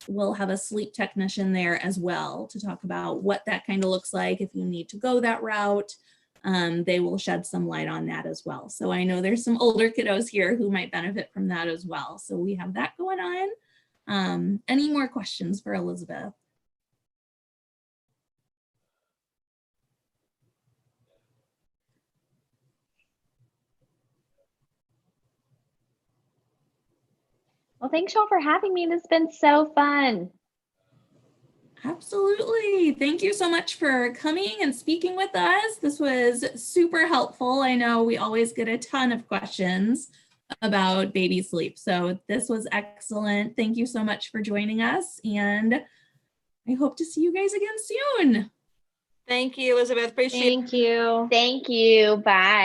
we'll have a sleep technician there as well to talk about what that kind of looks like if you need to go that route. They will shed some light on that as well. So I know there's some older kiddos here who might benefit from that as well. So we have that going on. Any more questions for Elizabeth? Well, thanks y'all for having me. This has been so fun. Absolutely. Thank you so much for coming and speaking with us. This was super helpful. I know we always get a ton of questions about baby sleep. So this was excellent. Thank you so much for joining us. And I hope to see you guys again soon. Thank you, Elizabeth. Appreciate it. Thank you. Thank you. Bye.